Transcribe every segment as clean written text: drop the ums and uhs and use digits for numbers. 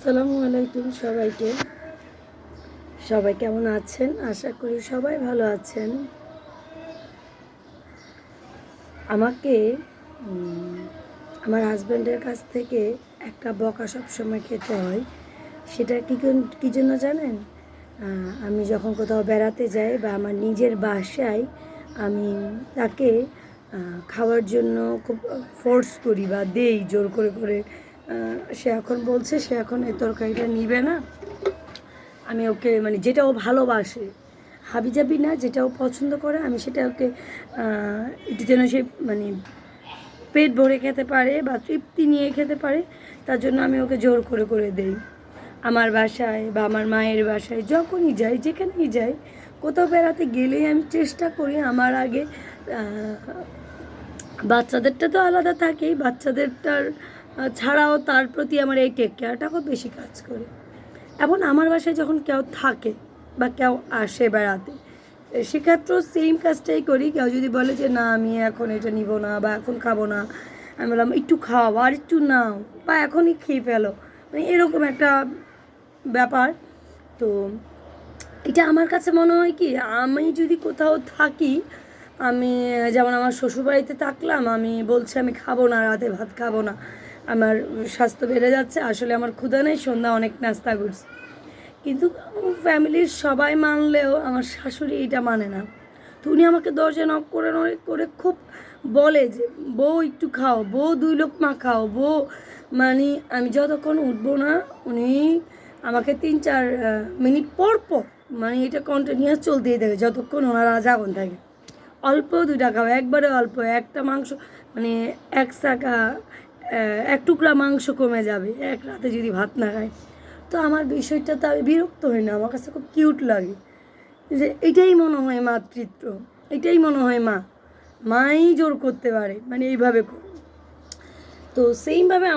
আসসালামু আলাইকুম সবাইকে। সবাই কেমন আছেন? আশা করি সবাই ভালো আছেন। আমাকে আমার হাজব্যান্ডের কাছ থেকে একটা বকা সবসময় খেতে হয়। সেটা কী জন্য জানেন? আমি যখন কোথাও বেড়াতে যাই বা আমার নিজের বাসায় আমি তাকে খাওয়ার জন্য খুব ফোর্স করি বা দেই জোর করে করে। সে এখন বলছে সে এখন এই তরকারিটা নিবে না। আমি ওকে মানে যেটা ও ভালোবাসে, হাবিজাবি না, যেটা ও পছন্দ করে আমি সেটা ওকে একটু যেন সে মানে পেট ভরে খেতে পারে বা তৃপ্তি নিয়ে খেতে পারে, তার জন্য আমি ওকে জোর করে করে দেই। আমার বাসায় বা আমার মায়ের বাসায় যখনই যাই, যেখানেই যাই, কোথাও বেড়াতে গেলেই আমি চেষ্টা করি আমার আগে বাচ্চাদেরটা তো আলাদা থাকেই, বাচ্চাদেরটার ছাড়াও তার প্রতি আমার এই টেক কেয়ারটা খুব বেশি কাজ করে। এখন আমার বাসায় যখন কেউ থাকে বা কেউ আসে বেড়াতে, সেক্ষেত্রেও সেম কাজটাই করি। কেউ যদি বলে যে না আমি এখন এটা নিব না বা এখন খাবো না, আমি বললাম একটু খাও আর একটু নাও বা এখনই খেয়ে ফেলো, মানে এরকম একটা ব্যাপার। তো এটা আমার কাছে মনে হয় কি, আমি যদি কোথাও থাকি, আমি যেমন আমার শ্বশুরবাড়িতে থাকলাম, আমি বলছি আমি খাবো না, রাতে ভাত খাবো না, আমার স্বাস্থ্য বেড়ে যাচ্ছে, আসলে আমার ক্ষুধা নেই, সন্ধ্যা অনেক নাস্তা করছি, কিন্তু ফ্যামিলির সবাই মানলেও আমার শাশুড়ি এটা মানে না। তো উনি আমাকে দরজা নক করে করে খুব বলে যে বউ একটু খাও, বউ 2 লোকমা খাও, বউ, মানে আমি যতক্ষণ উঠবো না উনি আমাকে 3-4 মিনিট পর পর মানে এটা কন্টিনিউয়াস চলতেই থাকে যতক্ষণ ওনারা জাগন থাকে। অল্প 2টা খাও, একবারে অল্প, একটা মাংস মানে 1 চাকা 1 টুকরা মাংস কমে যাবে এক রাতে যদি ভাত না খায়। তো আমার বিষয়টা তো আমি বিরক্ত হই না, আমার কাছে খুব কিউট লাগে যে এটাই মনে হয় মাতৃত্ব, এটাই মনে হয় মা, মাই জোর করতে পারে, মানে এইভাবে। তো সেইমভাবে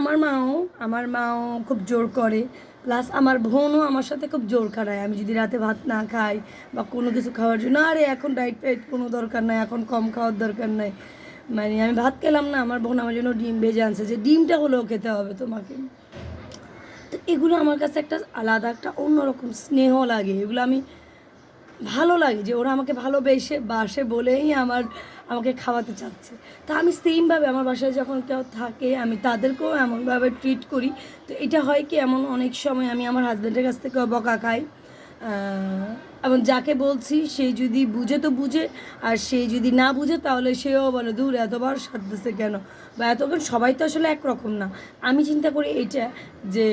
আমার মাও খুব জোর করে, প্লাস আমার বোনও আমার সাথে খুব জোর খাটায়। আমি যদি রাতে ভাত না খাই বা কোনো কিছু খাওয়ার জন্য, আরে এখন ডায়েট ফাইট কোনো দরকার নাই, এখন কম খাওয়ার দরকার নাই, মানে আমি ভাত খেলাম না, আমার বোন আমার জন্য ডিম ভেজে আনছে যে ডিমটা হলেও খেতে হবে তোমাকে। তো এগুলো আমার কাছে একটা আলাদা একটা অন্যরকম স্নেহ লাগে, এগুলো আমি ভালো লাগে যে ওরা আমাকে ভালোবেসে বাসে বলেই আমাকে খাওয়াতে চাচ্ছে। তা আমি সেমভাবে আমার বাসায় যখন কেউ থাকে আমি তাদেরকেও এমনভাবে ট্রিট করি। তো এটা হয় কি, এমন অনেক সময় আমি আমার হাজব্যান্ডের কাছ থেকেও বকা খাই। এবং যাকে বলছি সে যদি বুঝে তো বুঝে, আর সে যদি না বুঝে তাহলে সেও বলে দূর এতবার সাধতেছে কেন, বা এতক্ষণ সবাই তো আসলে একরকম না। আমি চিন্তা করি এইটা যে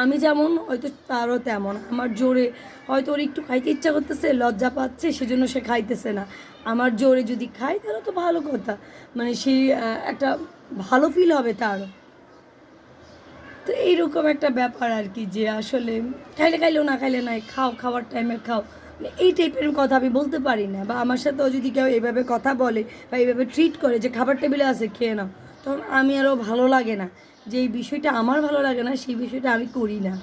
আমি যেমন হয়তো তারও তেমন, আমার জোরে হয়তো ওর একটু খাইতে ইচ্ছা করতেছে, লজ্জা পাচ্ছে সেজন্য সে খাইতেছে না, আমার জোরে যদি খাই তাহলে তো ভালো কথা, মানে সেই একটা ভালো ফিল হবে তারও। তো এইরকম একটা ব্যাপার আর কি, যে আসলে খাইলে খাইলেও না খাইলে নাই, খাও, খাওয়ার টাইমে খাও, মানে এই টাইপের কথা আমি বলতে পারি না। বা আমার সাথেও যদি কেউ এইভাবে কথা বলে বা এইভাবে ট্রিট করে যে খাবার টেবিলে আছে খেয়ে নাও, তখন আমি আরও ভালো লাগে না, যে এই বিষয়টা আমার ভালো লাগে না, সেই বিষয়টা আমি করি না।